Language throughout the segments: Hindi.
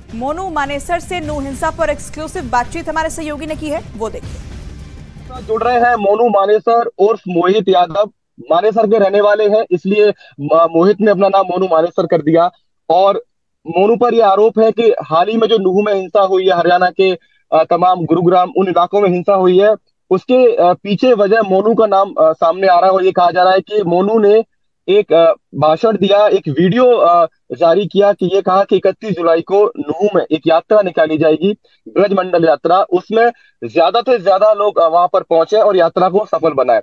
मोनू मानेसर से नू हिंसा पर एक्सक्लूसिव बातचीत हमारे सहयोगी ने की है, वो देखिए। जुड़ रहे हैं मोनू मानेसर उर्फ मोहित यादव। मानेसर के रहने वाले हैं, इसलिए मोहित ने अपना नाम मोनू मानेसर कर दिया। और मोनू पर यह आरोप है कि हाल ही में जो नूह में हिंसा हुई है, हरियाणा के तमाम गुरुग्राम उन इलाकों में हिंसा हुई है, उसके पीछे वजह मोनू का नाम सामने आ रहा है। और ये कहा जा रहा है कि मोनू ने एक भाषण दिया, एक वीडियो जारी किया कि ये कहा कि 31 जुलाई को नूह में एक यात्रा निकाली जाएगी, ब्रजमंडल यात्रा। उसमें ज्यादा से ज्यादा लोग वहां पर पहुंचे और यात्रा को सफल बनाए।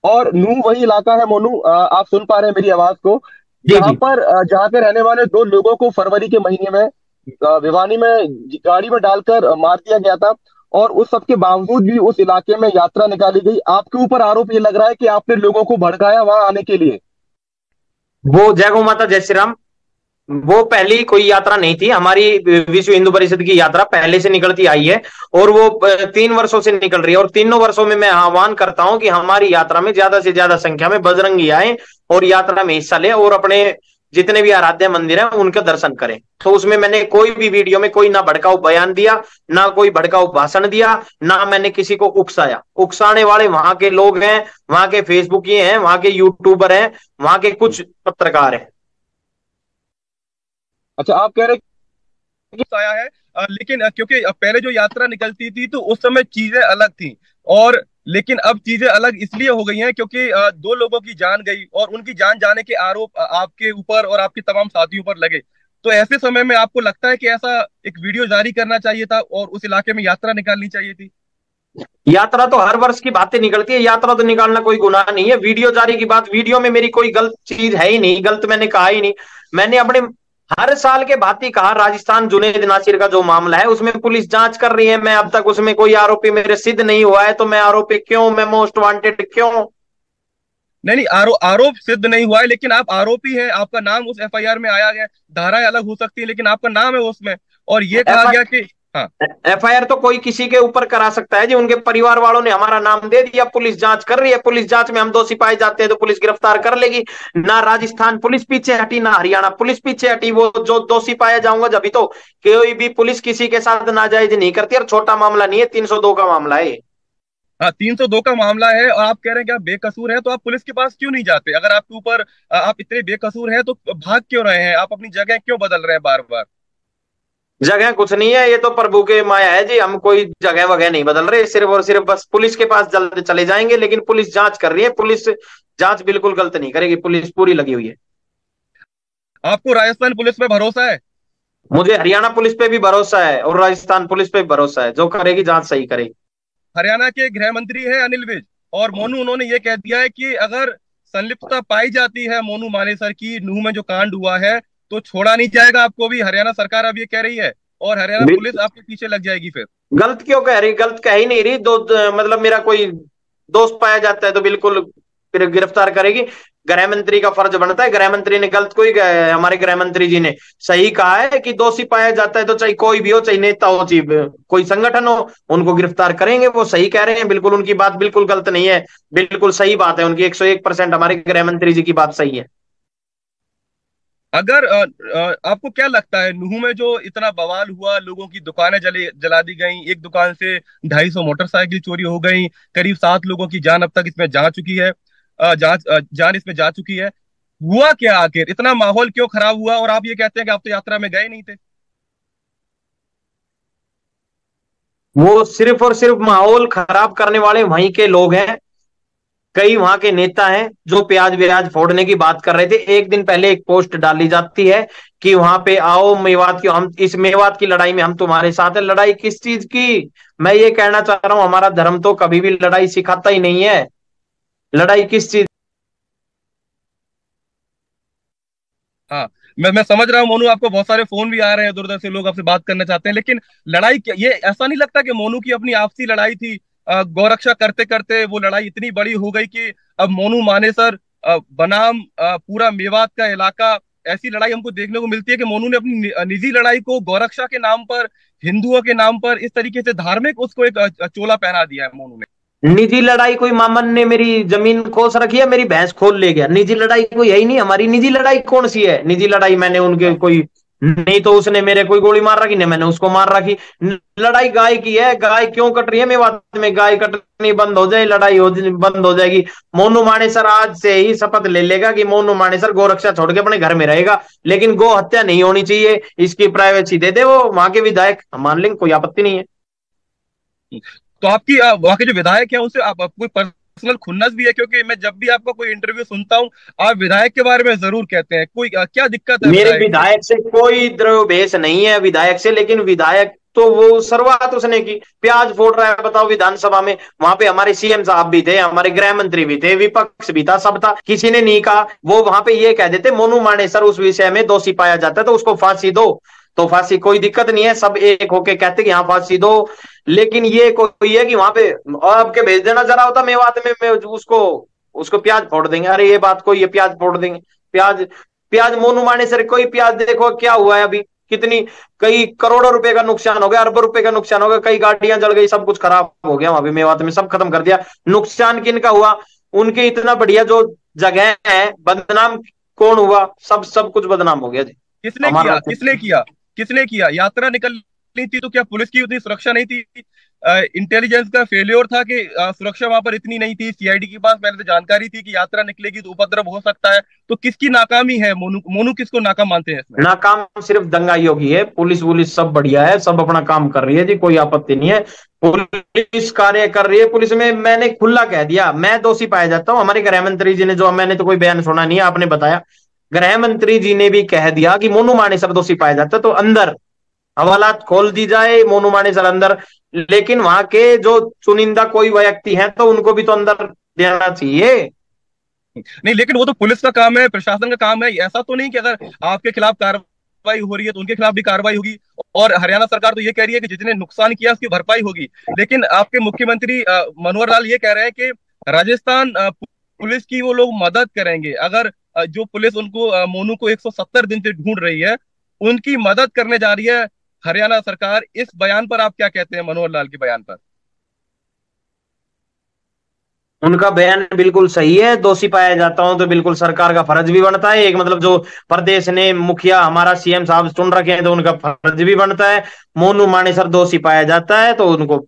और नूह वही इलाका है मोनू, आप सुन पा रहे हैं मेरी आवाज को, जी जहां जी। पर जहां के रहने वाले दो लोगों को फरवरी के महीने में भिवानी में गाड़ी में डालकर मार दिया गया था। और उस सब के बावजूद भी उस इलाके में यात्रा निकाली गई। आपके ऊपर आरोप ये लग रहा है कि आपने लोगों को भड़काया वहां आने के लिए। वो जय गौ माता जय श्री राम, वो पहली कोई यात्रा नहीं थी हमारी। विश्व हिंदू परिषद की यात्रा पहले से निकलती आई है और वो 3 वर्षों से निकल रही है। और तीनों वर्षों में मैं आह्वान करता हूं कि हमारी यात्रा में ज्यादा से ज्यादा संख्या में बजरंगी आए और यात्रा में हिस्सा लें और अपने जितने भी आराध्य मंदिर हैं उनके दर्शन करें। तो उसमें मैंने कोई भी वीडियो में कोई ना भड़काऊ बयान दिया, ना कोई भड़काऊ भाषण दिया, ना मैंने किसी को उकसाया। उकसाने वाले वहां के लोग हैं, वहां के फेसबुकी हैं, वहां के यूट्यूबर हैं, वहां के कुछ पत्रकार हैं। अच्छा, आप कह रहे आया है, लेकिन क्योंकि पहले जो यात्रा निकलती थी तो उस समय चीजें अलग थी। और लेकिन अब चीजें अलग इसलिए हो गई हैं क्योंकि दो लोगों की जान गई और उनकी जान जाने के आरोप आपके ऊपर और आपके तमाम साथियों पर लगे। तो ऐसे समय में आपको लगता है कि ऐसा एक वीडियो जारी करना चाहिए था और उस इलाके में यात्रा निकालनी चाहिए थी? यात्रा तो हर वर्ष की बातें निकलती है, यात्रा तो निकालना कोई गुनाह नहीं है। वीडियो जारी की बात, वीडियो में मेरी कोई गलत चीज है ही नहीं, गलत मैंने कहा ही नहीं। मैंने अपने हर साल के भांति कहा, राजस्थान जुनैद नासिर का जो मामला है उसमें पुलिस जांच कर रही है, मैं अब तक उसमें कोई आरोपी मेरे सिद्ध नहीं हुआ है, तो मैं आरोपी क्यों, मैं मोस्ट वांटेड क्यों? नहीं नहीं, आरोप सिद्ध नहीं हुआ है, लेकिन आप आरोपी हैं, आपका नाम उस एफआईआर में आया गया। धाराएं अलग हो सकती है लेकिन आपका नाम है उसमें। और ये कहा गया कि हाँ, एफआईआर तो कोई किसी के ऊपर करा सकता है जी। उनके परिवार वालों ने हमारा नाम दे दिया, पुलिस जांच कर रही है, पुलिस जांच में हम दोषी पाए जाते हैं तो पुलिस गिरफ्तार कर लेगी। ना राजस्थान पुलिस पीछे हटी, ना हरियाणा पुलिस पीछे हटी। वो जो दोषी पाया जाऊंगा जब तो कोई भी पुलिस किसी के साथ नाजायज नहीं करती। और छोटा मामला नहीं है, 302 का मामला है। हाँ, 302 का मामला है और आप कह रहे हैं कि आप बेकसूर हैं, तो आप पुलिस के पास क्यों नहीं जाते? अगर आपके ऊपर आप इतने बेकसूर हैं तो भाग क्यों रहे हैं? आप अपनी जगह क्यों बदल रहे हैं बार बार? जगह कुछ नहीं है, ये तो प्रभु के माया है जी। हम कोई जगह वगैरह नहीं बदल रहे, सिर्फ और सिर्फ बस पुलिस के पास जल्द चले जाएंगे। लेकिन पुलिस जांच कर रही है, पुलिस जांच बिल्कुल गलत नहीं करेगी, पुलिस पूरी लगी हुई है। आपको राजस्थान पुलिस पे भरोसा है? मुझे हरियाणा पुलिस पे भी भरोसा है और राजस्थान पुलिस पे भी भरोसा है, जो करेगी जांच सही करेगी। हरियाणा के गृह मंत्री है अनिल विज, और मोनू उन्होंने ये कह दिया है कि अगर संलिप्तता पाई जाती है मोनू मानेसर की नूह में जो कांड हुआ है तो छोड़ा नहीं जाएगा आपको भी। हरियाणा सरकार अब ये कह रही है और हरियाणा पुलिस आपके पीछे लग जाएगी फिर। गलत क्यों कह रही? गलत कह ही नहीं रही। मतलब मेरा कोई दोस्त पाया जाता है तो बिल्कुल फिर गिरफ्तार करेगी। गृह मंत्री का फर्ज बनता है, गृह मंत्री ने गलत कोई, हमारे गृह मंत्री जी ने सही कहा है कि दोषी पाया जाता है तो चाहे कोई भी हो, चाहे नेता हो, चाहे कोई संगठन हो, उनको गिरफ्तार करेंगे। वो सही कह रहे हैं, बिल्कुल उनकी बात बिल्कुल गलत नहीं है, बिल्कुल सही बात है उनकी। 101% हमारे गृह मंत्री जी की बात सही है। अगर आपको क्या लगता है, नूह में जो इतना बवाल हुआ, लोगों की दुकानें जला दी गई, एक दुकान से 250 मोटरसाइकिल चोरी हो गई, करीब 7 लोगों की जान अब तक इसमें जा चुकी है, जान इसमें जा चुकी है, हुआ क्या आखिर? इतना माहौल क्यों खराब हुआ? और आप ये कहते हैं कि आप तो यात्रा में गए नहीं थे। वो सिर्फ और सिर्फ माहौल खराब करने वाले वहीं के लोग हैं। कई वहां के नेता हैं जो प्याज व्याज फोड़ने की बात कर रहे थे। एक दिन पहले एक पोस्ट डाली जाती है कि वहां पे आओ, मेवात की, हम इस मेवात की लड़ाई में हम तुम्हारे साथ है। लड़ाई किस चीज की? मैं ये कहना चाह रहा हूं, हमारा धर्म तो कभी भी लड़ाई सिखाता ही नहीं है। लड़ाई किस चीज? हाँ, मैं समझ रहा हूँ मोनू, आपको बहुत सारे फोन भी आ रहे हैं, उधर उधर से लोग आपसे बात करना चाहते हैं, लेकिन लड़ाई ये ऐसा नहीं लगता कि मोनू की अपनी आपसी लड़ाई थी? गौरक्षा करते करते वो लड़ाई इतनी बड़ी हो गई कि अब मोनू मानेसर बनाम पूरा मेवात का इलाका, ऐसी लड़ाई हमको देखने को मिलती है कि मोनू ने अपनी निजी लड़ाई को गौरक्षा के नाम पर, हिंदुओं के नाम पर, इस तरीके से धार्मिक उसको एक चोला पहना दिया है मोनू ने। निजी लड़ाई कोई मामन ने मेरी जमीन खोस रखी है, मेरी भैंस खोल ले गया, निजी लड़ाई कोई है ही नहीं हमारी। निजी लड़ाई कौन सी है? निजी लड़ाई मैंने उनके कोई नहीं तो उसने मेरे कोई गोली मार रखी, नहीं मैंने उसको मार रखी। लड़ाई गाय की है, गाय क्यों कट रही है मेवात में? गाय कटनी बंद हो जाए, लड़ाई बंद हो जाएगी। मोनू मानेसर आज से ही शपथ ले लेगा कि मोनू मानेसर गोरक्षा छोड़ के अपने घर में रहेगा, लेकिन गो हत्या नहीं होनी चाहिए, इसकी प्राइवेसी दे दे वो वहां के विधायक, हम मान लेंगे, कोई आपत्ति नहीं है। तो आपकी वहाँ के जो विधायक है उनसे आप कोई पर्सनल खुन्नस भी है? क्योंकि मैं जब भी आपका कोई इंटरव्यू सुनता हूँ आप विधायक के बारे में जरूर कहते हैं, कोई क्या दिक्कत है मेरे विधायक से? विधायक से कोई द्रव्यभेष नहीं है विधायक से, लेकिन विधायक तो वो शुरुआत उसने की, प्याज फोड़ रहा है बताओ विधानसभा में। वहां पे हमारे सीएम साहब भी थे, हमारे गृह मंत्री भी थे, विपक्ष भी था, सब था, किसी ने नहीं कहा। वो वहां पे ये कह देते मोनू मानेसर उस विषय में दोषी पाया जाता है तो उसको फांसी दो, तो फांसी कोई दिक्कत नहीं है, सब एक होके कहते कि हाँ फांसी दो। लेकिन ये कोई है कि वहां पे आपके भेज देना जरा होता मेवात में, मैं उसको उसको प्याज फोड़ देंगे, अरे ये बात कोई, ये प्याज फोड़ देंगे, प्याज प्याज मोनू मानेसर कोई प्याज देखो क्या हुआ है अभी, कितनी कई करोड़ों रुपए का नुकसान हो गया, अरबों रुपए का नुकसान हो गया, कई गाड़ियां जल गई, सब कुछ खराब हो गया वहां पे मेवात में, सब खत्म कर दिया। नुकसान किनका हुआ? उनके इतना बढ़िया जो जगह है, बदनाम कौन हुआ? सब कुछ बदनाम हो गया जी। किसने किया? किसने किया? यात्रा निकलनी थी तो क्या पुलिस की उतनी सुरक्षा नहीं थी? इंटेलिजेंस का फेलियर था कि सुरक्षा वहां पर इतनी नहीं थी? सीआईडी के पास पहले से जानकारी थी कि यात्रा निकलेगी तो उपद्रव हो सकता है, तो किसकी नाकामी है? मोनू मोनू किसको नाकाम मानते हैं इसमें? नाकाम सिर्फ दंगाइयों की है, पुलिस वुलिस सब बढ़िया है, सब अपना काम कर रही है जी, कोई आपत्ति नहीं है, पुलिस कार्य कर रही है। पुलिस में मैंने खुला कह दिया मैं दोषी पाया जाता हूँ, हमारे गृह मंत्री जी ने, जो मैंने तो कोई बयान सुना नहीं है, आपने बताया, गृह मंत्री जी ने भी कह दिया कि मोनू मानेसर दोषी पाया जाता है तो अंदर हवालात खोल दी जाए, मोनू मानेसर अंदर। लेकिन वहां के जो चुनिंदा कोई व्यक्ति हैं तो उनको भी तो अंदर देना चाहिए। नहीं, लेकिन वो तो पुलिस का काम है, प्रशासन का काम है। ऐसा तो नहीं कि अगर आपके खिलाफ कार्रवाई हो रही है तो उनके खिलाफ भी कार्रवाई होगी। और हरियाणा सरकार तो ये कह रही है कि जितने नुकसान किया उसकी भरपाई होगी, लेकिन आपके मुख्यमंत्री मनोहर लाल ये कह रहे हैं कि राजस्थान पुलिस की वो लोग मदद करेंगे। अगर जो पुलिस उनको मोनू को 170 दिन से ढूंढ रही है उनकी मदद करने जा रही है हरियाणा सरकार। इस बयान पर आप क्या कहते हैं, मनोहर लाल के बयान पर? उनका बयान बिल्कुल सही है, दोषी पाया जाता हूं तो बिल्कुल सरकार का फर्ज भी बनता है, एक मतलब जो प्रदेश ने मुखिया हमारा सीएम साहब चुन रखे हैं तो उनका फर्ज भी बनता है। मोनू मानेसर दोषी पाया जाता है तो उनको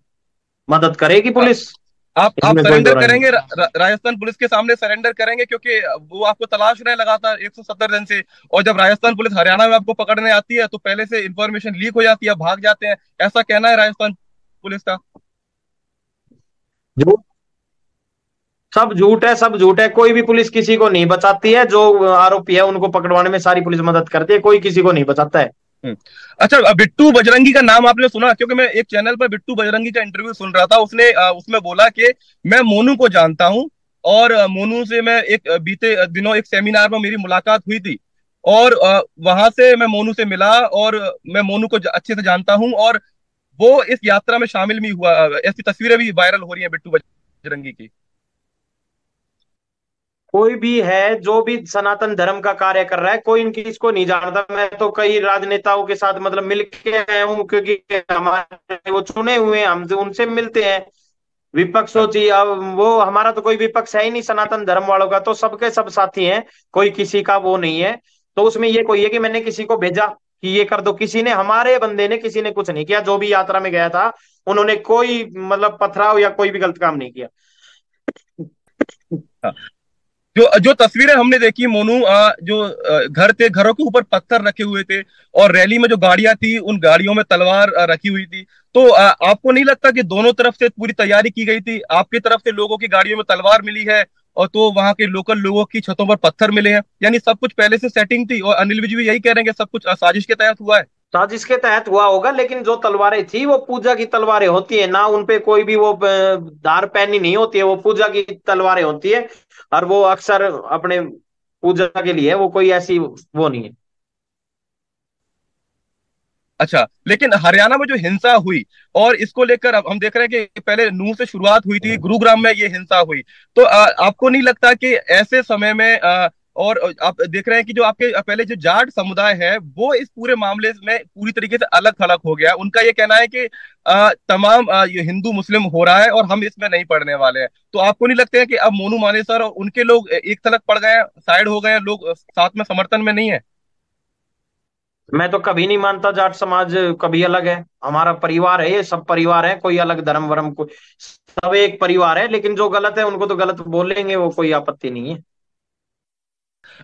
मदद करेगी पुलिस। आप इसमें कोई सरेंडर दो राय नहीं। करेंगे? राजस्थान पुलिस के सामने सरेंडर करेंगे? क्योंकि वो आपको तलाश रहे लगातार 170 दिन से, और जब राजस्थान पुलिस हरियाणा में आपको पकड़ने आती है तो पहले से इंफॉर्मेशन लीक हो जाती है, भाग जाते हैं, ऐसा कहना है राजस्थान पुलिस का। जो सब झूठ है, सब झूठ है, कोई भी पुलिस किसी को नहीं बचाती है, जो आरोपी है उनको पकड़वाने में सारी पुलिस मदद करती है, कोई किसी को नहीं बचाता है। अच्छा, बिट्टू बजरंगी का नाम आपने सुना? क्योंकि मैं एक चैनल पर बिट्टू बजरंगी का इंटरव्यू सुन रहा था, उसने उसमें बोला कि मैं मोनू को जानता हूं और मोनू से मैं एक बीते दिनों एक सेमिनार में मेरी मुलाकात हुई थी और वहां से मैं मोनू से मिला और मैं मोनू को अच्छे से जानता हूं और वो इस यात्रा में शामिल भी हुआ। ऐसी तस्वीरें भी वायरल हो रही हैं बिट्टू बजरंगी की। कोई भी है जो भी सनातन धर्म का कार्य कर रहा है, कोई इनकी इसको नहीं जानता। मैं तो कई राजनेताओं के साथ मतलब मिलके आया हूँ, क्योंकि हमारे वो चुने हुए हैं, हम उनसे मिलते हैं। विपक्ष होती अब वो, हमारा तो कोई विपक्ष है ही नहीं सनातन धर्म वालों का, तो सबके सब साथी हैं, कोई किसी का वो नहीं है। तो उसमें ये कोई है कि मैंने किसी को भेजा कि ये कर दो, किसी ने, हमारे बंदे ने किसी ने कुछ नहीं किया, जो भी यात्रा में गया था उन्होंने कोई मतलब पथराव या कोई भी गलत काम नहीं किया। जो जो तस्वीरें हमने देखी मोनू, जो घर थे, घरों के ऊपर पत्थर रखे हुए थे और रैली में जो गाड़ियां थी उन गाड़ियों में तलवार रखी हुई थी, तो आपको नहीं लगता कि दोनों तरफ से पूरी तैयारी की गई थी? आपकी तरफ से लोगों की गाड़ियों में तलवार मिली है और तो वहां के लोकल लोगों की छतों पर पत्थर मिले हैं, यानी सब कुछ पहले से सेटिंग थी। और अनिल विज भी यही कह रहे हैं कि सब कुछ साजिश के तहत हुआ है। साजिश के तहत हुआ होगा, लेकिन जो तलवारें थी वो पूजा की तलवारें होती है ना, उनपे कोई भी वो धार पैनी नहीं होती है, वो पूजा की तलवारें होती है और वो अक्सर अपने पूजा के लिए, वो कोई ऐसी वो नहीं है। अच्छा, लेकिन हरियाणा में जो हिंसा हुई और इसको लेकर अब हम देख रहे हैं कि पहले नूह से शुरुआत हुई थी, गुरुग्राम में ये हिंसा हुई, तो आपको नहीं लगता कि ऐसे समय में और आप देख रहे हैं कि जो आपके पहले जो जाट समुदाय है वो इस पूरे मामले में पूरी तरीके से अलग थलग हो गया? उनका ये कहना है कि तमाम ये हिंदू मुस्लिम हो रहा है और हम इसमें नहीं पड़ने वाले हैं। तो आपको नहीं लगता है कि अब मोनू मानेसर और उनके लोग एक थलग पड़ गए हैं, साइड हो गए हैं, लोग साथ में समर्थन में नहीं है? मैं तो कभी नहीं मानता जाट समाज कभी अलग है। हमारा परिवार है, ये सब परिवार है, कोई अलग धर्म वरम कोई, सब एक परिवार है। लेकिन जो गलत है उनको तो गलत बोलेंगे, वो कोई आपत्ति नहीं है।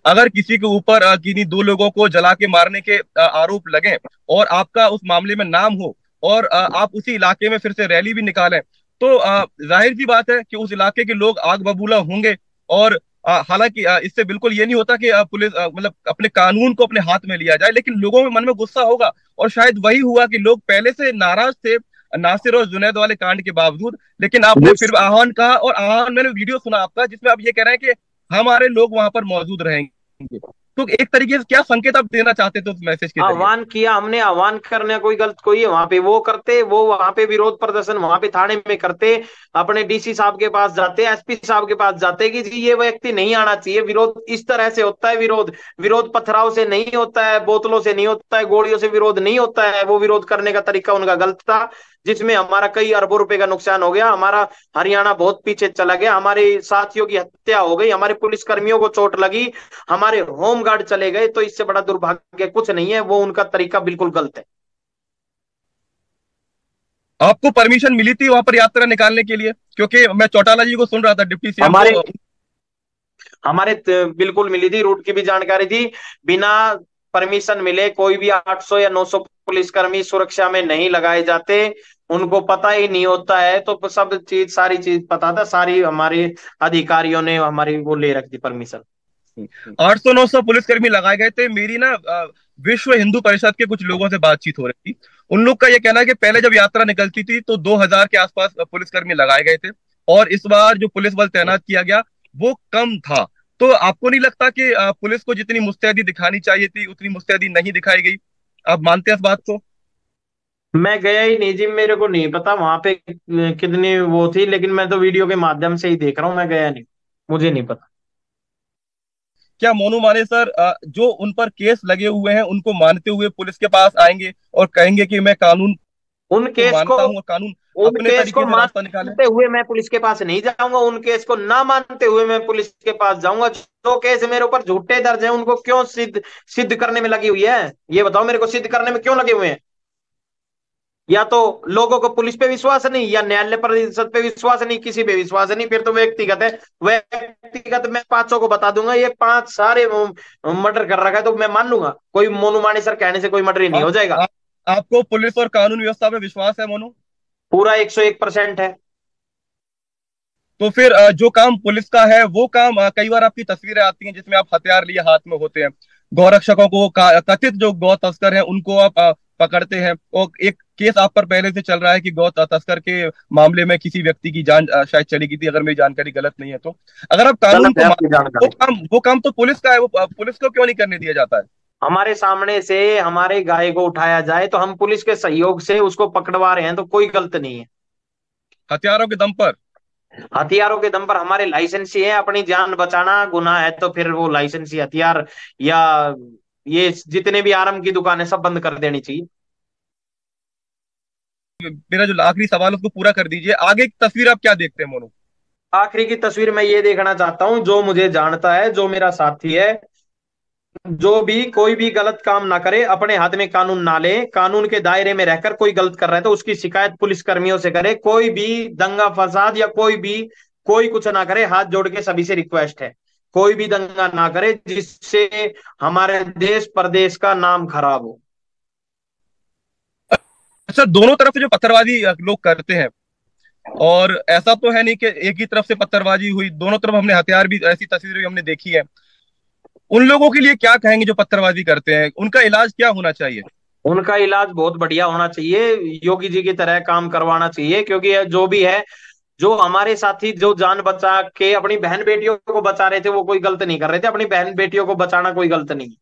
अगर किसी के ऊपर किन्हीं दो लोगों को जला के मारने के आरोप लगे और आपका उस मामले में नाम हो और आप उसी इलाके में फिर से रैली भी निकालें, तो जाहिर सी बात है कि उस इलाके के लोग आग बबूला होंगे। और हालांकि इससे बिल्कुल ये नहीं होता कि पुलिस मतलब अपने कानून को अपने हाथ में लिया जाए, लेकिन लोगों में मन में गुस्सा होगा। और शायद वही हुआ कि लोग पहले से नाराज थे नासिर और जुनैद वाले कांड के बावजूद, लेकिन आपने फिर आह्वान कहा, और आह्वान मैंने वीडियो सुना आपका जिसमें आप ये कह रहे हैं कि हमारे लोग वहां पर मौजूद रहेंगे। तो एक तरीके से क्या संकेत आप देना चाहते थे उस मैसेज के जरिए? आह्वान किया हमने, आह्वान करने कोई गलत कोई है वहां पे, वो करते, वो वहां पे विरोध प्रदर्शन वहां पे थाने में करते, अपने डीसी साहब के पास जाते, एसपी साहब के पास जाते कि जी ये व्यक्ति नहीं आना चाहिए। विरोध इस तरह से होता है, विरोध विरोध पथराव से नहीं होता है, बोतलों से नहीं होता है, गोलियों से विरोध नहीं होता है। वो विरोध करने का तरीका उनका गलत था, जिसमें हमारा कई अरबों रुपए का नुकसान हो गया। हमारा हरियाणा बहुत पीछे चला गया, हमारे साथियों की हत्या हो गई, हमारे पुलिस कर्मियों को चोट लगी, हमारे होम गार्ड चले गए। तो इससे बड़ा दुर्भाग्य कुछ नहीं है। वो उनका तरीका बिल्कुल गलत है। आपको परमिशन मिली थी वहां पर यात्रा निकालने के लिए? क्योंकि मैं चौटाला जी को सुन रहा था, डिप्टी सीएम हमारे को। हमारे बिल्कुल मिली थी, रूट की भी जानकारी थी। बिना परमिशन मिले कोई भी 800 या 900 पुलिसकर्मी सुरक्षा में नहीं लगाए जाते। उनको पता ही नहीं होता है, तो सब चीज सारी चीज पता था, सारी हमारे अधिकारियों ने हमारी वो ले रखी परमिशन। 800-900 पुलिसकर्मी लगाए गए थे। मेरी ना विश्व हिंदू परिषद के कुछ लोगों से बातचीत हो रही थी। उन लोग का ये कहना है कि पहले जब यात्रा निकलती थी तो 2000 के आसपास पुलिसकर्मी लगाए गए थे, और इस बार जो पुलिस बल तैनात किया गया वो कम था। तो आपको नहीं लगता कि पुलिस को जितनी मुस्तैदी दिखानी चाहिए थी उतनी मुस्तैदी नहीं दिखाई गई? आप मानते हैं इस बात को? मैं गया ही नहीं जी, मेरे को नहीं पता वहां पे कितनी वो थी, लेकिन मैं तो वीडियो के माध्यम से ही देख रहा हूँ, मैं गया नहीं, मुझे नहीं पता। क्या मोनू माने सर जो उन पर केस लगे हुए हैं उनको मानते हुए पुलिस के पास आएंगे और कहेंगे कि मैं कानून उन को केस को मानता हूं और कानून उन अपने केस को तरीके से रास्ता निकाले? मानते हुए मैं पुलिस के पास नहीं जाऊंगा, उन केस को ना मानते हुए मैं पुलिस के पास जाऊंगा। जो केस मेरे ऊपर झूठे दर्ज है उनको क्यों सिद्ध सिद्ध करने में लगी हुई है, ये बताओ मेरे को, सिद्ध करने में क्यों लगे हुए हैं? या तो लोगों को पुलिस पे विश्वास नहीं, या न्यायालय परिषद पे विश्वास नहीं, किसी पे विश्वास नहीं, फिर तो व्यक्तिगत है। व्यक्तिगत मैं पांचों को बता दूंगा ये पांच सारे मर्डर कर रखा है, तो मैं मान लूंगा। कोई मोनू मानी सर कहने से कोई मर्डर ही नहीं आप, हो जाएगा। आप आपको पुलिस और कानून व्यवस्था पे विश्वास है मोनू? पूरा 101% है। तो फिर जो काम पुलिस का है वो काम, कई बार आपकी तस्वीरें आती हैं जिसमें आप हथियार लिए हाथ में होते हैं, गौरक्षकों को कथित जो गौ तस्कर हैं उनको आप पकड़ते हैं, और एक केस आप पर पहले से चल रहा है कि गौ तस्कर के मामले में किसी व्यक्ति की जान शायद चली गई थी, अगर मेरी जानकारी गलत नहीं है तो। अगर आप कानून गलत है को आपकी मानते हैं, जानकारी। वो काम तो पुलिस का है, वो पुलिस को क्यों नहीं करने दिया जाता है? हमारे सामने से हमारे गाय को उठाया जाए तो हम पुलिस के सहयोग से उसको पकड़वा रहे हैं, तो कोई गलत नहीं है। हथियारों के दम पर? हथियारों के दम पर हमारे लाइसेंस ही है। अपनी जान बचाना गुनाह है तो फिर वो लाइसेंसी हथियार या ये जितने भी आर्म की दुकान है सब बंद कर देनी चाहिए। मेरा जो आखिरी सवाल है उसको पूरा कर दीजिए। आगे की तस्वीर आप क्या देखते हैं मोनू? आखिरी की तस्वीर मैं ये देखना चाहता हूं, जो मुझे जानता है, जो मेरा साथी है, जो भी कोई भी गलत काम ना करे, अपने हाथ में कानून ना ले, कानून के दायरे में रहकर कोई गलत कर रहा है तो उसकी शिकायत पुलिस कर्मियों से करे। कोई भी दंगा फसाद या कोई कुछ ना करे। हाथ जोड़ के सभी से रिक्वेस्ट है, कोई भी दंगा ना करे जिससे हमारे देश प्रदेश का नाम खराब हो। अच्छा, दोनों तरफ से जो पत्थरबाजी लोग करते हैं, और ऐसा तो है नहीं कि एक ही तरफ से पत्थरबाजी हुई, दोनों तरफ हमने हथियार भी, ऐसी तस्वीरें भी हमने देखी है। उन लोगों के लिए क्या कहेंगे जो पत्थरबाजी करते हैं? उनका इलाज क्या होना चाहिए? उनका इलाज बहुत बढ़िया होना चाहिए, योगी जी की तरह काम करवाना चाहिए। क्योंकि जो भी है, जो हमारे साथी जो जान बचा के अपनी बहन बेटियों को बचा रहे थे वो कोई गलत नहीं कर रहे थे। अपनी बहन बेटियों को बचाना कोई गलत नहीं।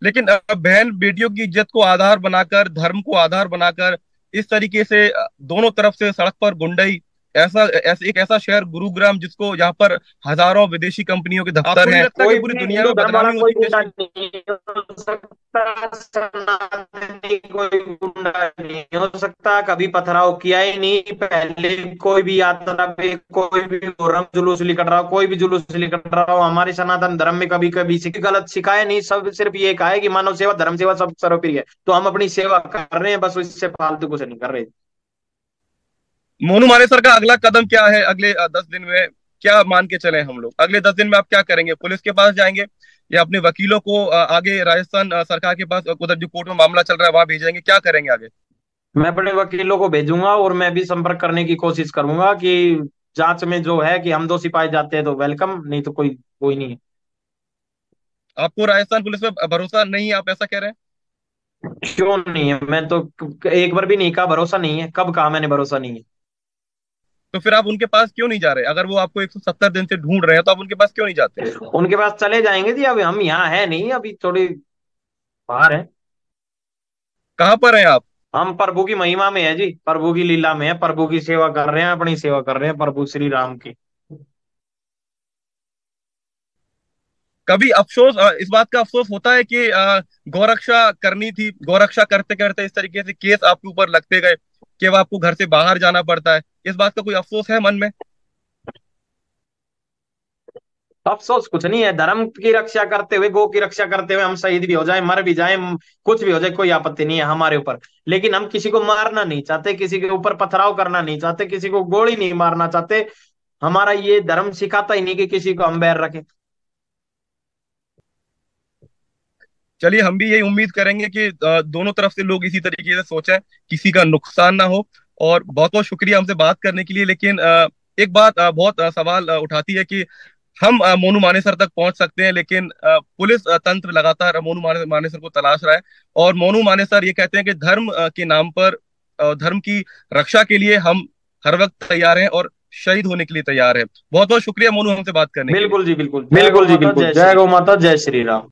लेकिन बहन बेटियों की इज्जत को आधार बनाकर, धर्म को आधार बनाकर इस तरीके से दोनों तरफ से सड़क पर गुंडई, एक ऐसा शहर गुरुग्राम जिसको यहाँ पर हजारों विदेशी कंपनियों के दफ्तर हैं, लगता है कि कोई पूरी भी दुनिया हिंदू में धर्म वाला बदनामी कोई होती है गुंडा देश की? नहीं हो सकता, सनातनी नहीं, कोई गुंडा नहीं हो सकता, कभी पथराव किया ही नहीं। पहले कोई भी यात्रा पे कोई भी मुहर्रम जुलूस निकल रहा हो, कोई भी जुलूस निकल रहा हो, हमारे सनातन धर्म में कभी कभी गलत सिखाया नहीं। सब सिर्फ ये कहा है कि मानव सेवा धर्म सेवा सब सर्वोपरि है, तो हम अपनी सेवा कर रहे हैं, बस इससे फालतू कुछ नहीं कर रहे। मोनू मानेसर का अगला कदम क्या है अगले 10 दिन में? क्या मान के चले हम लोग, अगले 10 दिन में आप क्या करेंगे? पुलिस के पास जाएंगे या अपने वकीलों को आगे राजस्थान सरकार के पास, उधर जो कोर्ट में मामला चल रहा है वहां भेजेंगे? क्या करेंगे आगे? मैं अपने वकीलों को भेजूंगा और मैं भी संपर्क करने की कोशिश करूंगा कि जांच में जो है कि हम दोषी पाए जाते हैं तो वेलकम, नहीं तो कोई कोई नहीं है। आपको राजस्थान पुलिस पे भरोसा नहीं है, आप ऐसा कह रहे हैं? क्यों नहीं है? मैं तो एक बार भी नहीं कहा भरोसा नहीं है। कब कहा मैंने भरोसा नहीं है? तो फिर आप उनके पास क्यों नहीं जा रहे? अगर वो आपको 170 दिन से ढूंढ रहे हैं तो आप उनके पास क्यों नहीं जाते? उनके पास चले जाएंगे जी, अभी हम यहाँ है नहीं, अभी थोड़ी बाहर है। कहाँ पर हैं आप? हम प्रभु की महिमा में है जी, प्रभु की लीला में है, प्रभु की सेवा कर रहे हैं, अपनी सेवा कर रहे हैं प्रभु श्री राम की। कभी अफसोस, इस बात का अफसोस होता है कि गौरक्षा करनी थी, गौरक्षा करते करते इस तरीके से केस आपके ऊपर लगते गए कि अब आपको घर से बाहर जाना पड़ता है, इस बात का कोई अफसोस है मन में? अफसोस कुछ नहीं है, धर्म की रक्षा करते हुए, गौ की रक्षा करते हुए हम शहीद भी हो जाए, मर भी जाए, कुछ भी हो जाए, कोई आपत्ति नहीं है हमारे ऊपर। लेकिन हम किसी को मारना नहीं चाहते, किसी के ऊपर पथराव करना नहीं चाहते, किसी को गोली नहीं मारना चाहते। हमारा ये धर्म सिखाता ही नहीं कि किसी को हम बैर रखें। चलिए, हम भी यही उम्मीद करेंगे कि दोनों तरफ से लोग इसी तरीके से सोचें, किसी का नुकसान ना हो। और बहुत बहुत शुक्रिया हमसे बात करने के लिए। लेकिन एक बात बहुत सवाल उठाती है कि हम मोनू मानेसर तक पहुंच सकते हैं, लेकिन पुलिस तंत्र लगातार मोनू मानेसर को तलाश रहा है। और मोनू मानेसर ये कहते हैं कि धर्म के नाम पर, धर्म की रक्षा के लिए हम हर वक्त तैयार हैं और शहीद होने के लिए तैयार हैं। बहुत बहुत शुक्रिया मोनू हमसे बात करने के लिए। बिल्कुल जी, बिल्कुल, बिल्कुल जी, बिल्कुल। जय गौ माता, जय श्री राम।